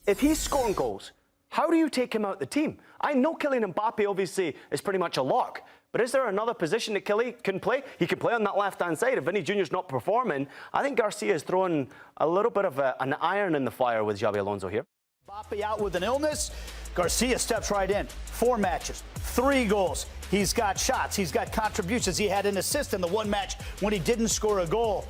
If he's scoring goals, how do you take him out the team? I know Kylian Mbappé obviously is pretty much a lock, but is there another position that Kylian can play? He can play on that left-hand side. If Vini Jr.'s not performing, I think Garcia is throwing a little bit of an iron in the fire with Xabi Alonso here. Mbappé out with an illness. Garcia steps right in. 4 matches, 3 goals. He's got shots. He's got contributions. He had an assist in the one match when he didn't score a goal.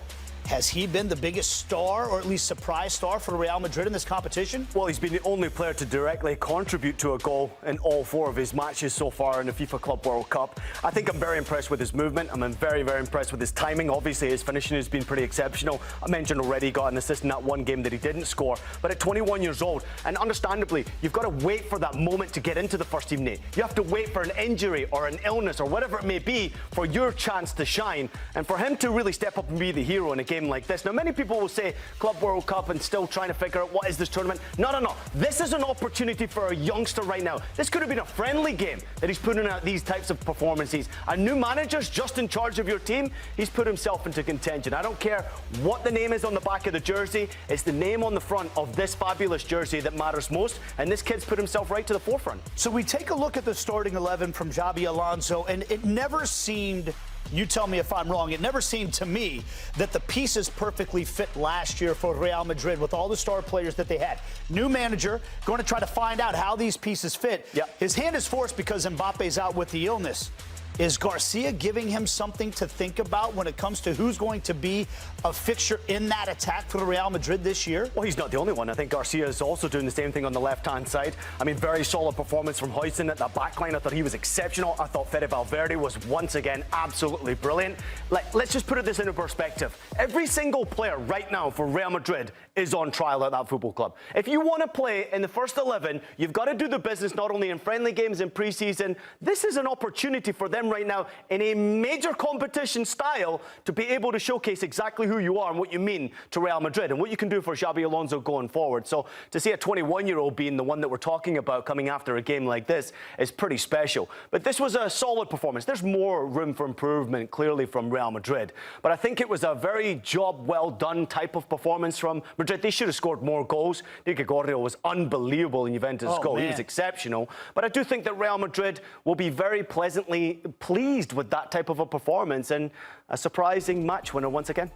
Has he been the biggest star, or at least surprise star, for Real Madrid in this competition? Well, he's been the only player to directly contribute to a goal in all 4 of his matches so far in the FIFA Club World Cup. I think I'm very impressed with his movement. I'm very, very impressed with his timing. Obviously, his finishing has been pretty exceptional. I mentioned already he got an assist in that one game that he didn't score. But at 21 years old, and understandably, you've got to wait for that moment to get into the first team, Nate. You have to wait for an injury or an illness or whatever it may be for your chance to shine. And for him to really step up and be the hero in a game like this. Now, many people will say Club World Cup and still trying to figure out what is this tournament. No. This is an opportunity for a youngster right now. This could have been a friendly game that he's putting out these types of performances. A new manager's just in charge of your team. He's put himself into contention. I don't care what the name is on the back of the jersey. It's the name on the front of this fabulous jersey that matters most. And this kid's put himself right to the forefront. So we take a look at the starting 11 from Xabi Alonso, and it never seemed, you tell me if I'm wrong, it never seemed to me that the pieces perfectly fit last year for Real Madrid with all the star players that they had. New manager, going to try to find out how these pieces fit. Yep. His hand is forced because Mbappe's out with the illness. Is Garcia giving him something to think about when it comes to who's going to be a fixture in that attack for Real Madrid this year? Well, he's not the only one. I think Garcia is also doing the same thing on the left-hand side. I mean, very solid performance from Huijsen at that backline. I thought he was exceptional. I thought Fede Valverde was once again absolutely brilliant. Let's just put this into perspective. Every single player right now for Real Madrid is on trial at that football club. If you want to play in the first 11, you've got to do the business not only in friendly games and pre-season. This is an opportunity for them right now in a major competition style to be able to showcase exactly who you are and what you mean to Real Madrid and what you can do for Xabi Alonso going forward. So to see a 21-year-old being the one that we're talking about coming after a game like this is pretty special. But this was a solid performance. There's more room for improvement clearly from Real Madrid. But I think it was a very job well done type of performance from Madrid. They should have scored more goals. Bukaty was unbelievable in Juventus' goal. Man. He was exceptional. But I do think that Real Madrid will be very pleasantly pleased with that type of a performance and a surprising match winner once again.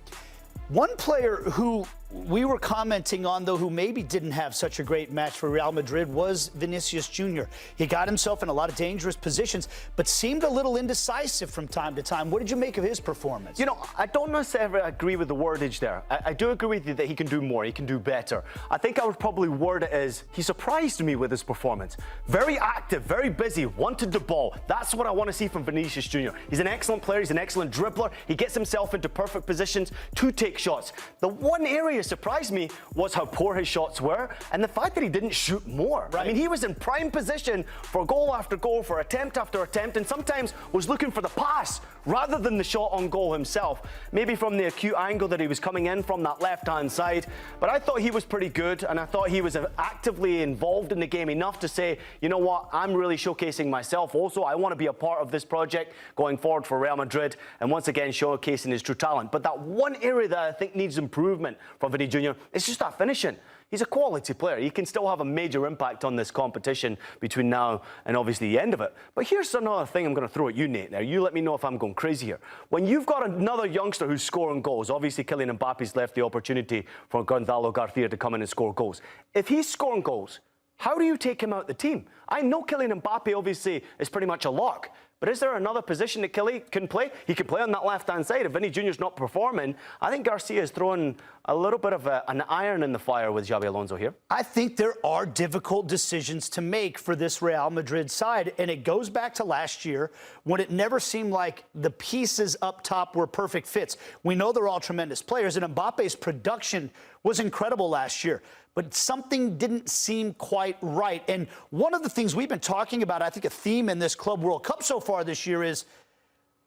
One player who we were commenting on, though, who maybe didn't have such a great match for Real Madrid was Vinicius Jr. He got himself in a lot of dangerous positions, but seemed a little indecisive from time to time. What did you make of his performance? You know, I don't necessarily agree with the wordage there. I do agree with you that he can do more, he can do better. I think I would probably word it as he surprised me with his performance. Very active, very busy, wanted the ball. That's what I want to see from Vinicius Jr. He's an excellent player, he's an excellent dribbler. He gets himself into perfect positions to take shots. The one area surprised me was how poor his shots were and the fact that he didn't shoot more. Right. I mean, he was in prime position for goal after goal, for attempt after attempt, and sometimes was looking for the pass rather than the shot on goal himself. Maybe from the acute angle that he was coming in from that left-hand side. But I thought he was pretty good, and I thought he was actively involved in the game enough to say, you know what, I'm really showcasing myself also. I want to be a part of this project going forward for Real Madrid, and once again showcasing his true talent. But that one area that I think needs improvement from Vini Jr. is just that finishing. He's a quality player. He can still have a major impact on this competition between now and obviously the end of it. But here's another thing I'm going to throw at you, Nate. Now, you let me know if I'm going crazy here. When you've got another youngster who's scoring goals, obviously Kylian Mbappe's left the opportunity for Gonzalo Garcia to come in and score goals. If he's scoring goals, how do you take him out the team? I know Kylian Mbappé obviously is pretty much a lock. But is there another position that Kylian can play? He can play on that left-hand side. If Vini Jr.'s not performing, I think Garcia is throwing a little bit of an iron in the fire with Xabi Alonso here. I think there are difficult decisions to make for this Real Madrid side, and it goes back to last year when it never seemed like the pieces up top were perfect fits. We know they're all tremendous players, and Mbappe's production was incredible last year, but something didn't seem quite right. And one of the things we've been talking about, I think a theme in this Club World Cup so far this year is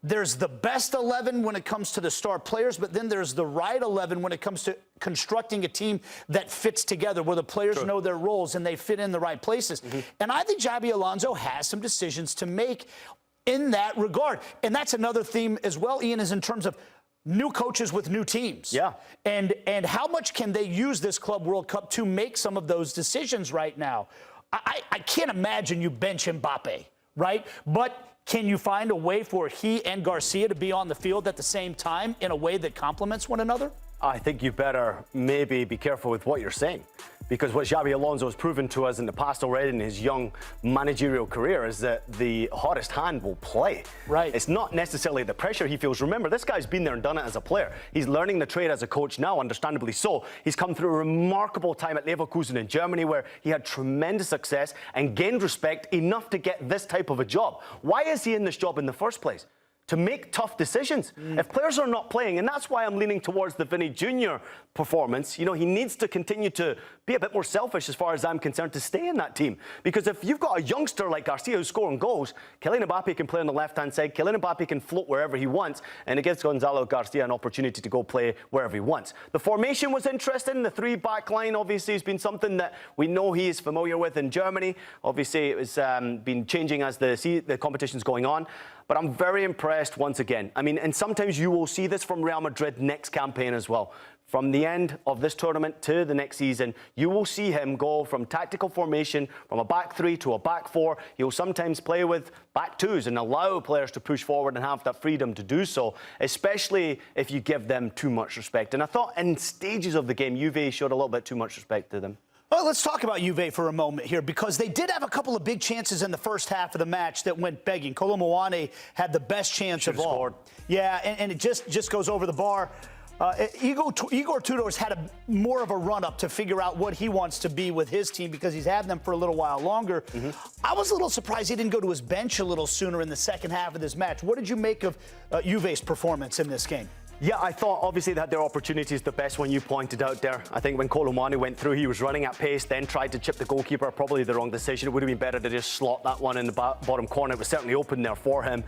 there's the best 11 when it comes to the star players, but then there's the right 11 when it comes to constructing a team that fits together, where the players know their roles and they fit in the right places. And I think Xabi Alonso has some decisions to make in that regard. And that's another theme as well, Ian, is in terms of new coaches with new teams. Yeah. And how much can they use this Club World Cup to make some of those decisions right now? I can't imagine you bench Mbappé, right? But can you find a way for he and Garcia to be on the field at the same time in a way that complements one another? I think you better maybe be careful with what you're saying, because what Xabi Alonso has proven to us in the past already in his young managerial career is that the hottest hand will play. Right. It's not necessarily the pressure he feels. Remember, this guy's been there and done it as a player. He's learning the trade as a coach now, understandably so. He's come through a remarkable time at Leverkusen in Germany where he had tremendous success and gained respect enough to get this type of a job. Why is he in this job in the first place? To make tough decisions. If players are not playing, and that's why I'm leaning towards the Vini Jr. performance, you know, he needs to continue to be a bit more selfish as far as I'm concerned to stay in that team. Because if you've got a youngster like Garcia who's scoring goals, Kylian Mbappé can play on the left-hand side, Kylian Mbappé can float wherever he wants, and it gives Gonzalo Garcia an opportunity to go play wherever he wants. The formation was interesting. The three-back line obviously has been something that we know he is familiar with in Germany. Obviously, it was been changing as the competition's going on. But I'm very impressed once again. I mean, and sometimes you will see this from Real Madrid next campaign as well. From the end of this tournament to the next season, you will see him go from tactical formation, from a back three to a back four. He'll sometimes play with back twos and allow players to push forward and have that freedom to do so, especially if you give them too much respect. And I thought in stages of the game, Juve showed a little bit too much respect to them. Well, let's talk about Juve for a moment here, because they did have a couple of big chances in the first half of the match that went begging. Kolo Muani had the best chance of all. Scored. Yeah, and it just goes over the bar. Igor Tudor's had more of a run-up to figure out what he wants to be with his team, because he's had them for a little while longer. I was a little surprised he didn't go to his bench a little sooner in the second half of this match. What did you make of Juve's performance in this game? Yeah, I thought obviously they had their opportunities, the best one you pointed out there. I think when Kolo Muani went through, he was running at pace, then tried to chip the goalkeeper. Probably the wrong decision. It would have been better to just slot that one in the bottom corner. It was certainly open there for him.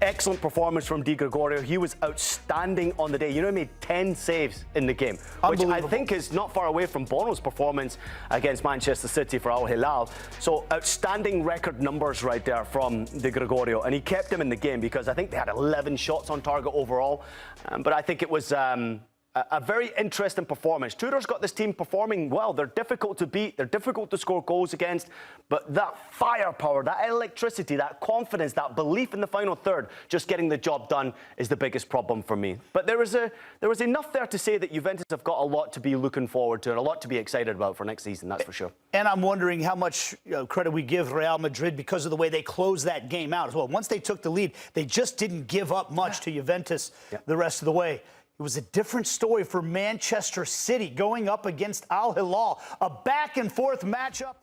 Excellent performance from Di Gregorio. He was outstanding on the day. You know, he made 10 saves in the game, which I think is not far away from Bono's performance against Manchester City for Al Hilal. So outstanding record numbers right there from Di Gregorio. And he kept him in the game because I think they had 11 shots on target overall. But I think it was a very interesting performance. Tudor's got this team performing well. They're difficult to beat. They're difficult to score goals against. But that firepower, that electricity, that confidence, that belief in the final third, just getting the job done is the biggest problem for me. But there was enough there to say that Juventus have got a lot to be looking forward to and a lot to be excited about for next season, that's for sure. And I'm wondering how much credit we give Real Madrid because of the way they closed that game out as well. Once they took the lead, they just didn't give up much to Juventus the rest of the way. It was a different story for Manchester City going up against Al Hilal, a back-and-forth matchup.